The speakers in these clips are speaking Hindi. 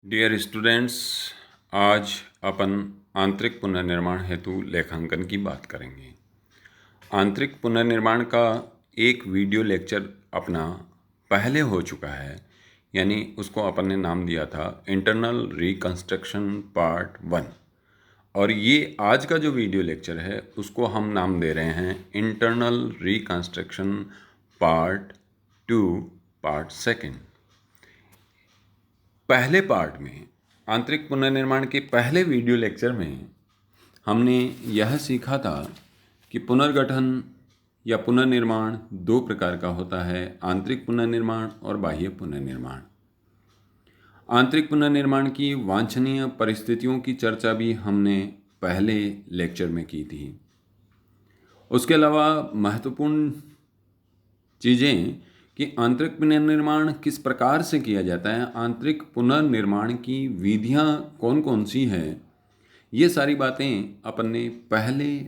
डियर स्टूडेंट्स, आज अपन आंतरिक पुनर्निर्माण हेतु लेखांकन की बात करेंगे। आंतरिक पुनर्निर्माण का एक वीडियो लेक्चर अपना पहले हो चुका है, यानी उसको अपन ने नाम दिया था इंटरनल रिकंस्ट्रक्शन पार्ट 1। और ये आज का जो वीडियो लेक्चर है उसको हम नाम दे रहे हैं इंटरनल रिकंस्ट्रक्शन पार्ट 2 पार्ट 2। पहले पार्ट में आंतरिक पुनर्निर्माण के पहले वीडियो लेक्चर में हमने यह सीखा था कि पुनर्गठन या पुनर्निर्माण दो प्रकार का होता है, आंतरिक पुनर्निर्माण और बाह्य पुनर्निर्माण। आंतरिक पुनर्निर्माण की वांछनीय परिस्थितियों की चर्चा भी हमने पहले लेक्चर में की थी। उसके अलावा महत्वपूर्ण चीज़ें कि आंतरिक पुनर्निर्माण किस प्रकार से किया जाता है, आंतरिक पुनर्निर्माण की विधियां कौन कौन सी हैं, ये सारी बातें अपन ने पहले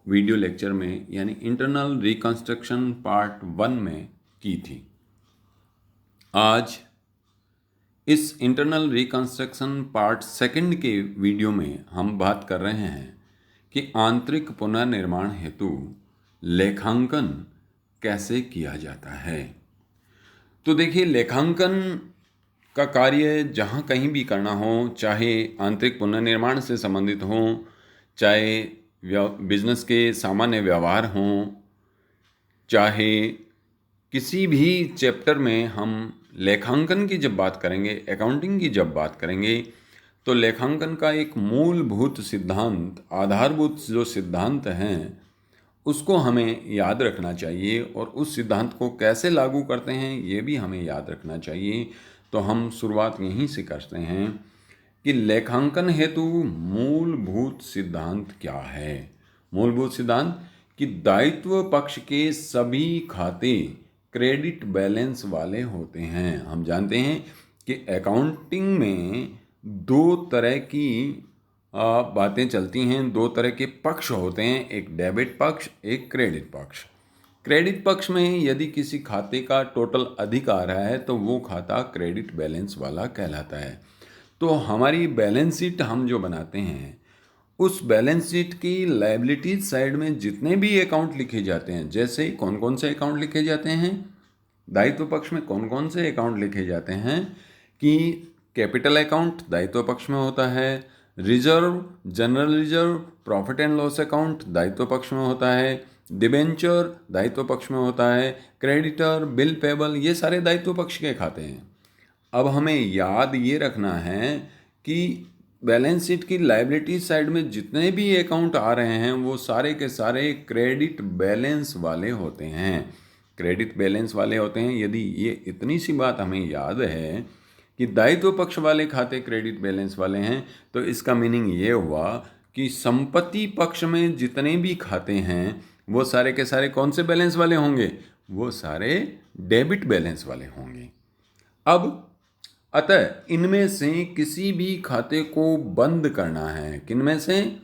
वीडियो लेक्चर में यानी इंटरनल रिकंस्ट्रक्शन पार्ट 1 में की थी। आज इस इंटरनल रिकंस्ट्रक्शन पार्ट 2 के वीडियो में हम बात कर रहे हैं कि आंतरिक पुनर्निर्माण हेतु लेखांकन कैसे किया जाता है। तो देखिए, लेखांकन का कार्य जहाँ कहीं भी करना हो, चाहे आंतरिक पुनर्निर्माण से संबंधित हो, चाहे बिजनेस के सामान्य व्यवहार हों, चाहे किसी भी चैप्टर में हम लेखांकन की जब बात करेंगे, अकाउंटिंग की जब बात करेंगे, तो लेखांकन का एक मूलभूत सिद्धांत, आधारभूत जो सिद्धांत हैं, उसको हमें याद रखना चाहिए और उस सिद्धांत को कैसे लागू करते हैं ये भी हमें याद रखना चाहिए। तो हम शुरुआत यहीं से करते हैं कि लेखांकन हेतु मूलभूत सिद्धांत क्या है। मूलभूत सिद्धांत कि दायित्व पक्ष के सभी खाते क्रेडिट बैलेंस वाले होते हैं। हम जानते हैं कि अकाउंटिंग में दो तरह की बातें चलती हैं, दो तरह के पक्ष होते हैं, एक डेबिट पक्ष, एक क्रेडिट पक्ष। क्रेडिट पक्ष में यदि किसी खाते का टोटल अधिक आ रहा है तो वो खाता क्रेडिट बैलेंस वाला कहलाता है। तो हमारी बैलेंस शीट हम जो बनाते हैं, उस बैलेंस शीट की लायबिलिटीज साइड में जितने भी अकाउंट लिखे जाते हैं, जैसे कौन कौन से अकाउंट लिखे जाते हैं, दायित्व पक्ष में कौन कौन से अकाउंट लिखे जाते हैं कि कैपिटल अकाउंट दायित्व पक्ष में होता है, reserve, general reserve, profit and loss account दायित्व पक्ष में होता है, डिबेंचर दायित्व पक्ष में होता है, क्रेडिटर, बिल पेबल, ये सारे दायित्व पक्ष के खाते हैं। अब हमें याद ये रखना है कि बैलेंस शीट की लायबिलिटी साइड में जितने भी अकाउंट आ रहे हैं वो सारे के सारे क्रेडिट बैलेंस वाले होते हैं, क्रेडिट बैलेंस वाले होते हैं। यदि ये इतनी सी बात हमें याद है कि दायित्व पक्ष वाले खाते क्रेडिट बैलेंस वाले हैं, तो इसका मीनिंग ये हुआ कि संपत्ति पक्ष में जितने भी खाते हैं वो सारे के सारे कौन से बैलेंस वाले होंगे, वो सारे डेबिट बैलेंस वाले होंगे। अब अतः इनमें से किसी भी खाते को बंद करना है, किनमें से,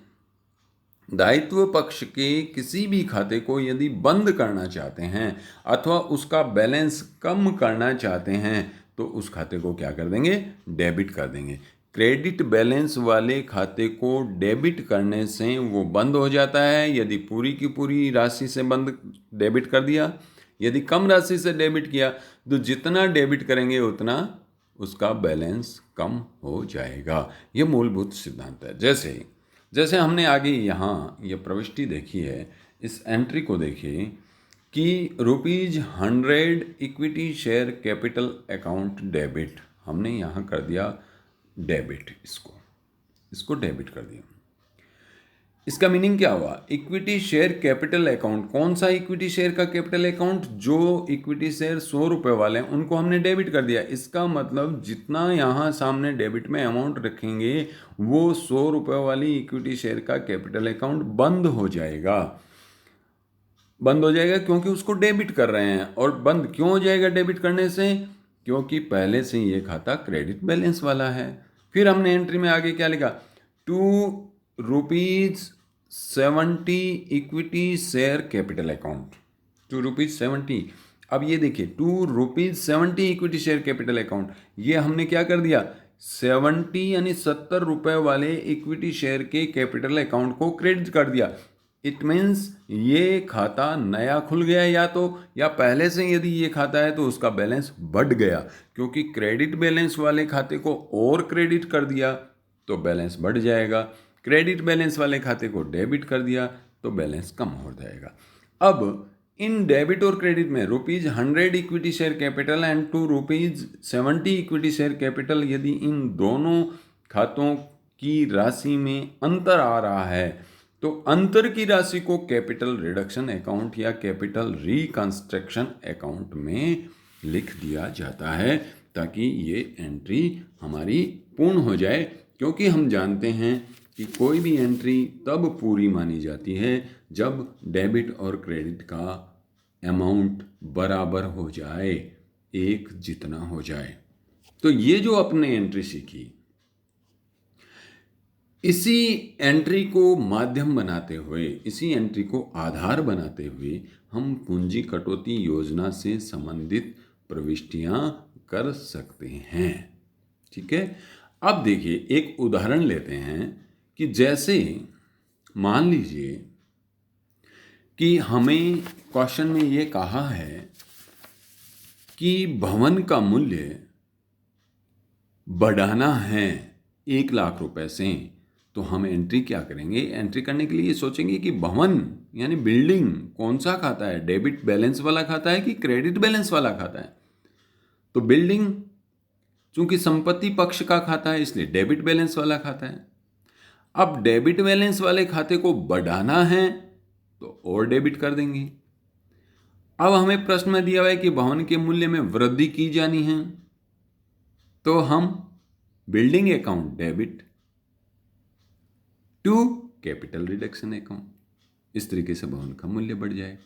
दायित्व पक्ष के किसी भी खाते को यदि बंद करना चाहते हैं अथवा उसका बैलेंस कम करना चाहते हैं तो उस खाते को क्या कर देंगे, डेबिट कर देंगे। क्रेडिट बैलेंस वाले खाते को डेबिट करने से वो बंद हो जाता है। यदि पूरी की पूरी राशि से बंद डेबिट कर दिया, यदि कम राशि से डेबिट किया, तो जितना डेबिट करेंगे उतना उसका बैलेंस कम हो जाएगा। ये मूलभूत सिद्धांत है। जैसे जैसे हमने आगे यहाँ ये प्रविष्टि देखी है, इस एंट्री को देखिए कि ₹100 equity share capital account debit, हमने यहाँ कर दिया डेबिट, इसको डेबिट कर दिया। इसका मीनिंग क्या हुआ, इक्विटी शेयर कैपिटल अकाउंट, कौन सा इक्विटी शेयर का कैपिटल अकाउंट, जो इक्विटी शेयर 100 रुपये वाले हैं उनको हमने डेबिट कर दिया। इसका मतलब जितना यहाँ सामने डेबिट में अमाउंट रखेंगे वो 100 रुपये वाली इक्विटी शेयर का कैपिटल अकाउंट बंद हो जाएगा। बंद हो जाएगा क्योंकि उसको डेबिट कर रहे हैं। और बंद क्यों हो जाएगा डेबिट करने से, क्योंकि पहले से ये खाता क्रेडिट बैलेंस वाला है। फिर हमने एंट्री में आगे क्या लिखा, ₹270 इक्विटी शेयर कैपिटल अकाउंट, ₹270। अब ये देखिए ₹270 इक्विटी शेयर कैपिटल अकाउंट, ये हमने क्या कर दिया 70 यानी 70 रुपए वाले इक्विटी शेयर के कैपिटल अकाउंट को क्रेडिट कर दिया। इट मीन्स ये खाता नया खुल गया, या पहले से यदि ये खाता है तो उसका बैलेंस बढ़ गया, क्योंकि क्रेडिट बैलेंस वाले खाते को और क्रेडिट कर दिया तो बैलेंस बढ़ जाएगा, क्रेडिट बैलेंस वाले खाते को डेबिट कर दिया तो बैलेंस कम हो जाएगा। अब इन डेबिट और क्रेडिट में ₹100 equity share capital and ₹270 equity share capital, यदि इन दोनों खातों की राशि में अंतर आ रहा है तो अंतर की राशि को कैपिटल रिडक्शन अकाउंट या कैपिटल रिकंस्ट्रक्शन अकाउंट में लिख दिया जाता है, ताकि ये एंट्री हमारी पूर्ण हो जाए। क्योंकि हम जानते हैं कि कोई भी एंट्री तब पूरी मानी जाती है जब डेबिट और क्रेडिट का अमाउंट बराबर हो जाए, एक जितना हो जाए। तो ये जो अपने एंट्री सीखी, इसी एंट्री को माध्यम बनाते हुए, इसी एंट्री को आधार बनाते हुए हम पूंजी कटौती योजना से संबंधित प्रविष्टियां कर सकते हैं। ठीक है, अब देखिए एक उदाहरण लेते हैं कि जैसे मान लीजिए कि हमें क्वेश्चन में ये कहा है कि भवन का मूल्य बढ़ाना है 1 लाख रुपए से, तो हम एंट्री क्या करेंगे? एंट्री करने के लिए सोचेंगे कि भवन यानी बिल्डिंग कौन सा खाता है, डेबिट बैलेंस वाला खाता है कि क्रेडिट बैलेंस वाला खाता है। तो बिल्डिंग चूंकि संपत्ति पक्ष का खाता है इसलिए डेबिट बैलेंस वाला खाता है। अब डेबिट बैलेंस वाले खाते को बढ़ाना है तो और डेबिट कर देंगे। अब हमें प्रश्न में दिया हुआ है कि भवन के मूल्य में वृद्धि की जानी है, तो हम building account debit to capital reduction account, इस तरीके से भवन का मूल्य बढ़ जाए।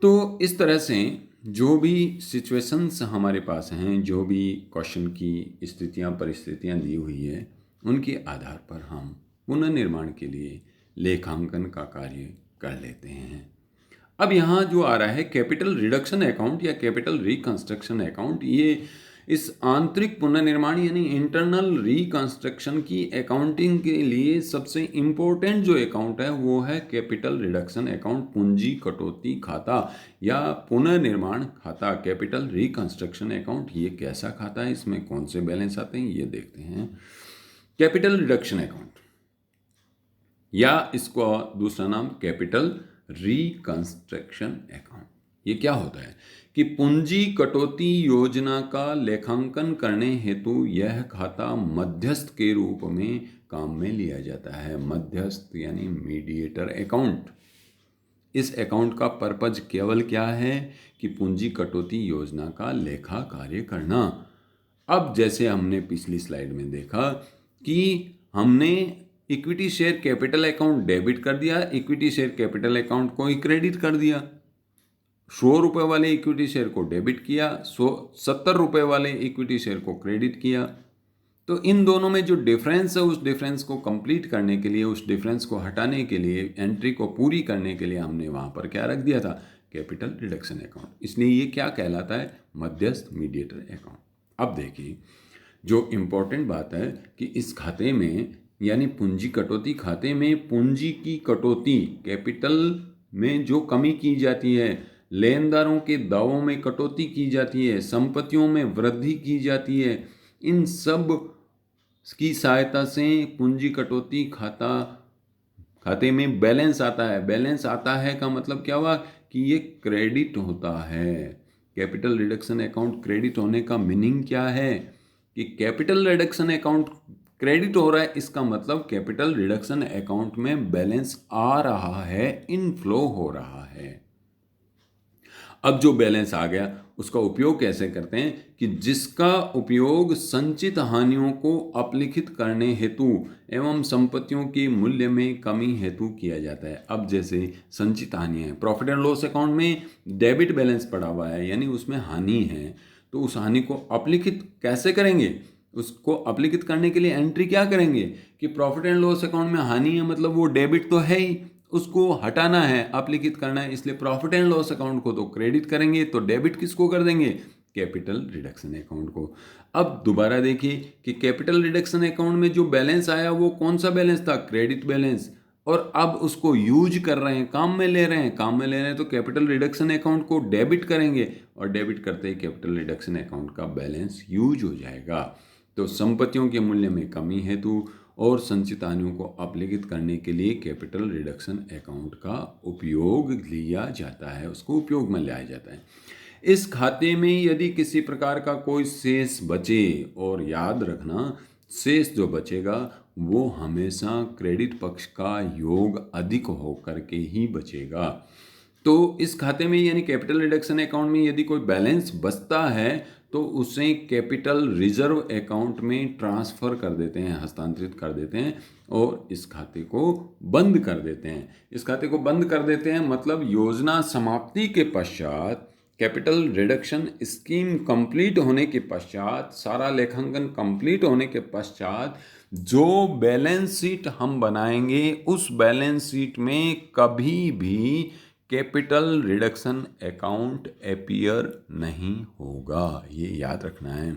तो इस तरह से जो भी सिचुएशंस हमारे पास हैं, जो भी क्वेश्चन की स्थितियां परिस्थितियां दी हुई है, उनके आधार पर हम पुनर्निर्माण के लिए लेखांकन का कार्य कर लेते हैं। अब यहाँ जो आ रहा है कैपिटल रिडक्शन अकाउंट या कैपिटल रिकंस्ट्रक्शन अकाउंट, ये इस आंतरिक पुनर्निर्माण यानी इंटरनल रिकंस्ट्रक्शन की अकाउंटिंग के लिए सबसे इम्पोर्टेंट जो अकाउंट है वो है कैपिटल रिडक्शन अकाउंट, पूंजी कटौती खाता या पुनर्निर्माण खाता, कैपिटल रिकंस्ट्रक्शन अकाउंट। ये कैसा खाता है, इसमें कौन से बैलेंस आते हैं, ये देखते हैं। कैपिटल रिडक्शन अकाउंट या इसको दूसरा नाम कैपिटल रिकंस्ट्रक्शन अकाउंट, ये क्या होता है कि पूंजी कटौती योजना का लेखांकन करने हेतु यह खाता मध्यस्थ के रूप में काम में लिया जाता है। मध्यस्थ यानी मीडिएटर अकाउंट। इस अकाउंट का पर्पज केवल क्या है कि पूंजी कटौती योजना का लेखा कार्य करना। अब जैसे हमने पिछली स्लाइड में देखा कि हमने equity share capital account debit कर दिया, इक्विटी शेयर कैपिटल अकाउंट को ही क्रेडिट कर दिया। 100 रुपये वाले इक्विटी शेयर को डेबिट किया, 70 रुपये वाले इक्विटी शेयर को क्रेडिट किया। तो इन दोनों में जो डिफरेंस है उस डिफरेंस को कंप्लीट करने के लिए, उस डिफरेंस को हटाने के लिए, एंट्री को पूरी करने के लिए हमने वहाँ पर क्या रख दिया था, कैपिटल रिडक्शन अकाउंट। इसलिए ये क्या कहलाता है, मध्यस्थ मीडिएटर अकाउंट। अब देखिए जो इम्पोर्टेंट बात है कि इस खाते में यानी पूंजी कटौती खाते में पूंजी की कटौती, कैपिटल में जो कमी की जाती है, लेनदारों के दावों में कटौती की जाती है, संपत्तियों में वृद्धि की जाती है, इन सब की सहायता से पूंजी कटौती खाते में बैलेंस आता है। बैलेंस आता है का मतलब क्या हुआ कि ये क्रेडिट होता है। कैपिटल रिडक्शन अकाउंट क्रेडिट होने का मीनिंग क्या है कि कैपिटल रिडक्शन अकाउंट क्रेडिट हो रहा है, इसका मतलब कैपिटल रिडक्शन अकाउंट में बैलेंस आ रहा है, इनफ्लो हो रहा है। अब जो बैलेंस आ गया उसका उपयोग कैसे करते हैं कि जिसका उपयोग संचित हानियों को अपलिखित करने हेतु एवं संपत्तियों के मूल्य में कमी हेतु किया जाता है। अब जैसे संचित हानियां हैं, प्रॉफिट एंड लॉस अकाउंट में डेबिट बैलेंस पड़ा हुआ है यानी उसमें हानि है, तो उस हानि को अपलिखित कैसे करेंगे, उसको अपलिखित करने के लिए एंट्री क्या करेंगे कि प्रॉफिट एंड लॉस अकाउंट में हानि है, मतलब वो डेबिट तो है ही, उसको हटाना है, अपलिखित करना है, इसलिए प्रॉफिट एंड लॉस अकाउंट को तो क्रेडिट करेंगे, तो डेबिट किसको कर देंगे, कैपिटल रिडक्शन अकाउंट को। अब दोबारा देखिए कि कैपिटल रिडक्शन अकाउंट में जो बैलेंस आया वो कौन सा बैलेंस था, क्रेडिट बैलेंस, और अब उसको यूज कर रहे हैं, काम में ले रहे हैं, तो कैपिटल रिडक्शन अकाउंट को डेबिट करेंगे और डेबिट करते ही कैपिटल रिडक्शन अकाउंट का बैलेंस यूज हो जाएगा। तो संपत्तियों के मूल्य में कमी हेतु और संचित हानियों को अपलिखित करने के लिए कैपिटल रिडक्शन अकाउंट का उपयोग लिया जाता है, उसको उपयोग में लाया जाता है। इस खाते में यदि किसी प्रकार का कोई शेष बचे, और याद रखना शेष जो बचेगा वो हमेशा क्रेडिट पक्ष का योग अधिक होकर के ही बचेगा। तो इस खाते में यानी कैपिटल रिडक्शन अकाउंट में यदि कोई बैलेंस बचता है तो उसे कैपिटल रिजर्व अकाउंट में ट्रांसफ़र कर देते हैं, हस्तांतरित कर देते हैं और इस खाते को बंद कर देते हैं। इस खाते को बंद कर देते हैं मतलब योजना समाप्ति के पश्चात, कैपिटल रिडक्शन स्कीम कंप्लीट होने के पश्चात, सारा लेखांकन कंप्लीट होने के पश्चात जो बैलेंस शीट हम बनाएंगे उस बैलेंस शीट में कभी भी कैपिटल रिडक्शन अकाउंट अपीयर नहीं होगा, ये याद रखना है।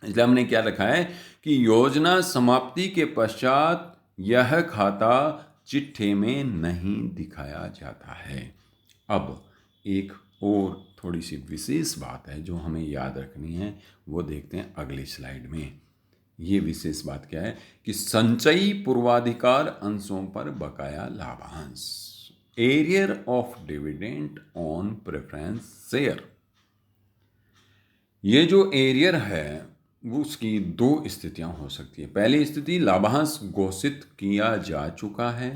इसलिए हमने क्या रखा है कि योजना समाप्ति के पश्चात यह खाता चिट्ठे में नहीं दिखाया जाता है। अब एक और थोड़ी सी विशेष बात है जो हमें याद रखनी है, वो देखते हैं अगली स्लाइड में। ये विशेष बात क्या है कि संचयी पूर्वाधिकार अंशों पर बकाया लाभांश, arrear of dividend on preference share. ये जो एरियर है वो उसकी दो स्थितियां हो सकती है। पहली स्थिति, लाभांश घोषित किया जा चुका है,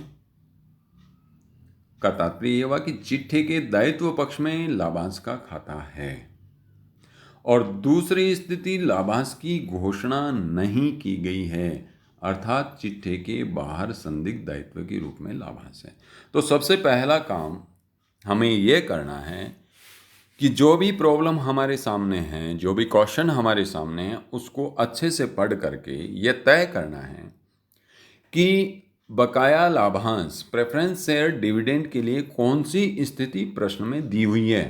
का तात्पर्य यह हुआ कि चिट्ठे के दायित्व पक्ष में लाभांश का खाता है। और दूसरी स्थिति, लाभांश की घोषणा नहीं की गई है, अर्थात चिट्ठे के बाहर संदिग्ध दायित्व के रूप में लाभांश है। तो सबसे पहला काम हमें यह करना है कि जो भी प्रॉब्लम हमारे सामने है, जो भी क्वेश्चन हमारे सामने है, उसको अच्छे से पढ़ करके यह तय करना है कि बकाया लाभांश प्रेफरेंस शेयर डिविडेंड के लिए कौन सी स्थिति प्रश्न में दी हुई है,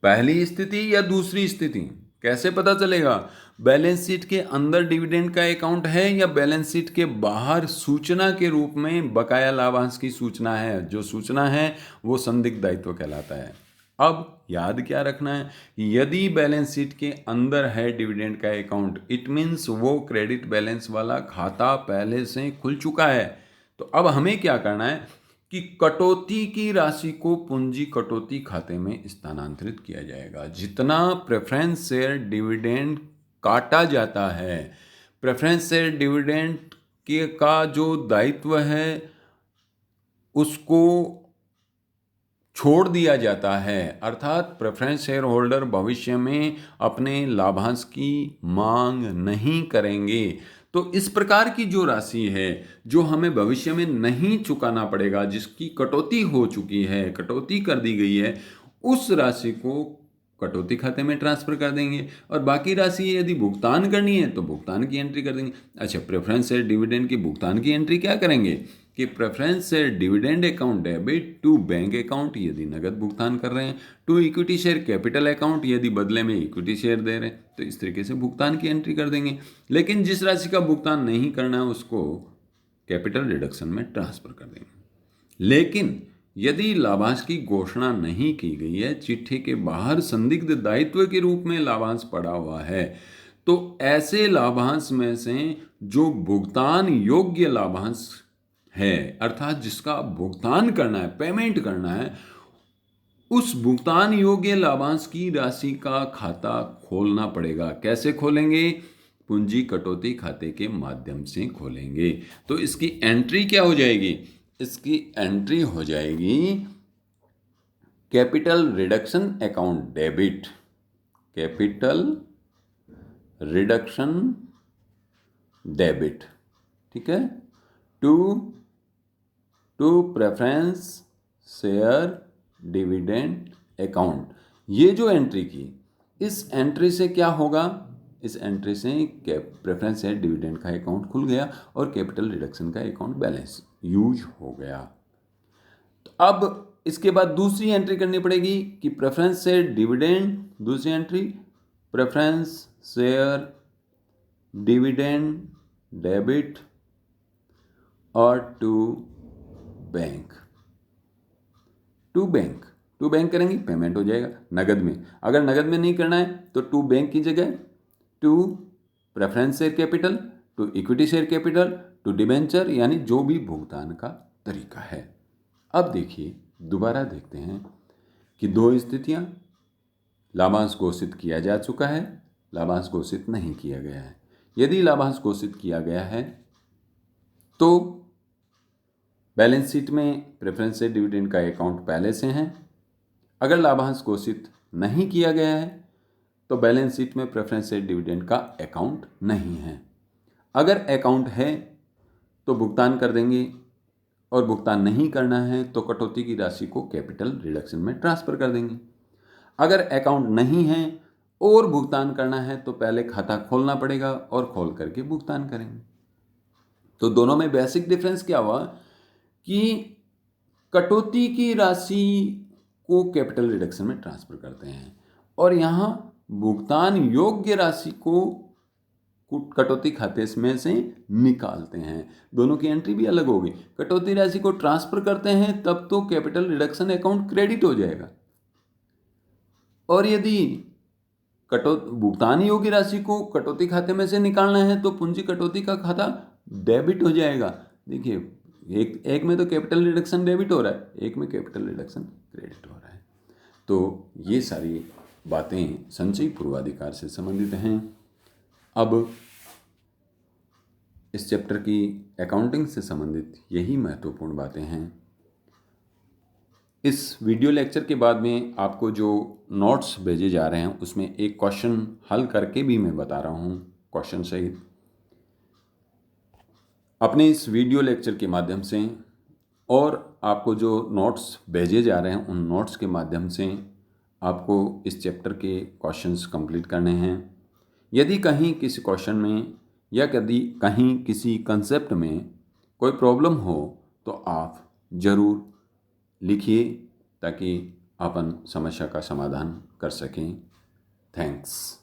पहली स्थिति या दूसरी स्थिति। कैसे पता चलेगा? बैलेंस शीट के अंदर डिविडेंड का अकाउंट है या बैलेंस शीट के बाहर सूचना के रूप में बकाया लाभांश की सूचना है। जो सूचना है वो संदिग्ध दायित्व कहलाता है। अब याद क्या रखना है, यदि बैलेंस शीट के अंदर है डिविडेंड का अकाउंट, इट मीन्स वो क्रेडिट बैलेंस वाला खाता पहले से खुल चुका है। तो अब हमें क्या करना है कि कटौती की राशि को पूंजी कटौती खाते में स्थानांतरित किया जाएगा। जितना प्रेफरेंस शेयर डिविडेंड काटा जाता है, प्रेफरेंस शेयर डिविडेंड के का जो दायित्व है उसको छोड़ दिया जाता है, अर्थात प्रेफरेंस शेयर होल्डर भविष्य में अपने लाभांश की मांग नहीं करेंगे। तो इस प्रकार की जो राशि है जो हमें भविष्य में नहीं चुकाना पड़ेगा, जिसकी कटौती हो चुकी है, कटौती कर दी गई है, उस राशि को कटौती खाते में ट्रांसफर कर देंगे और बाकी राशि यदि भुगतान करनी है तो भुगतान की एंट्री कर देंगे। अच्छा, प्रेफरेंस शेयर डिविडेंड की भुगतान की एंट्री क्या करेंगे कि preference share dividend account debit to bank account यदि नगद भुगतान कर रहे हैं, to equity share capital account यदि बदले में इक्विटी शेयर दे रहे हैं, तो इस तरीके से भुगतान की एंट्री कर देंगे। लेकिन जिस राशि का भुगतान नहीं करना है उसको कैपिटल रिडक्शन में ट्रांसफर कर देंगे। लेकिन यदि लाभांश की घोषणा नहीं की गई है, चिट्ठी के बाहर संदिग्ध दायित्व के रूप में लाभांश पड़ा हुआ है, तो ऐसे लाभांश में से जो भुगतान योग्य लाभांश है, अर्थात जिसका भुगतान करना है, पेमेंट करना है, उस भुगतान योग्य लाभांश की राशि का खाता खोलना पड़ेगा। कैसे खोलेंगे? पूंजी कटौती खाते के माध्यम से खोलेंगे। तो इसकी एंट्री क्या हो जाएगी? इसकी एंट्री हो जाएगी capital reduction account debit, capital reduction debit, ठीक है, to preference share dividend account. ये जो एंट्री की, इस एंट्री से क्या होगा? इस एंट्री से प्रेफरेंस शेयर डिविडेंड का अकाउंट खुल गया और कैपिटल रिडक्शन का अकाउंट बैलेंस यूज हो गया। तो अब इसके बाद दूसरी एंट्री करनी पड़ेगी कि प्रेफरेंस शेयर डिविडेंड, दूसरी entry preference share dividend debit और टू बैंक करेंगे, पेमेंट हो जाएगा नगद में। अगर नगद में नहीं करना है तो टू बैंक की जगह to preference share capital, to equity share capital, to debenture, यानी जो भी भुगतान का तरीका है। अब देखिए, दोबारा देखते हैं कि दो स्थितियां, लाभांश घोषित किया जा चुका है, लाभांश घोषित नहीं किया गया है। यदि लाभांश घोषित किया गया है तो बैलेंस शीट में प्रेफरेंस शेयर डिविडेंड का अकाउंट पहले से है। अगर लाभांश घोषित नहीं किया गया है तो बैलेंस शीट में प्रेफरेंस शेयर डिविडेंड का अकाउंट नहीं है। अगर अकाउंट है तो भुगतान कर देंगे, और भुगतान नहीं करना है तो कटौती की राशि को कैपिटल रिडक्शन में ट्रांसफर कर देंगे। अगर अकाउंट नहीं है और भुगतान करना है तो पहले खाता खोलना पड़ेगा और खोल करके भुगतान करेंगे। तो दोनों में बेसिक डिफरेंस क्या हुआ कि कटौती की राशि को कैपिटल रिडक्शन में ट्रांसफर करते हैं और यहाँ भुगतान योग्य राशि को कटौती खाते में से निकालते हैं। दोनों की एंट्री भी अलग होगी। कटौती राशि को ट्रांसफर करते हैं तब तो कैपिटल रिडक्शन अकाउंट क्रेडिट हो जाएगा, और यदि भुगतान योग्य राशि को कटौती खाते में से निकालना है तो पूंजी कटौती का खाता डेबिट हो जाएगा। देखिए, एक में तो कैपिटल रिडक्शन डेबिट हो रहा है, एक में कैपिटल रिडक्शन क्रेडिट हो रहा है। तो ये सारी बातें संचयी पूर्वाधिकार से संबंधित हैं। अब इस चैप्टर की अकाउंटिंग से संबंधित यही महत्वपूर्ण बातें हैं। इस वीडियो लेक्चर के बाद में आपको जो नोट्स भेजे जा रहे हैं उसमें एक क्वेश्चन हल करके भी मैं बता रहा हूँ, क्वेश्चन सहित। अपने इस वीडियो लेक्चर के माध्यम से और आपको जो नोट्स भेजे जा रहे हैं उन नोट्स के माध्यम से आपको इस चैप्टर के क्वेश्चंस कंप्लीट करने हैं। यदि कहीं किसी क्वेश्चन में या यदि कहीं किसी कंसेप्ट में कोई प्रॉब्लम हो तो आप ज़रूर लिखिए ताकि अपन समस्या का समाधान कर सकें। थैंक्स।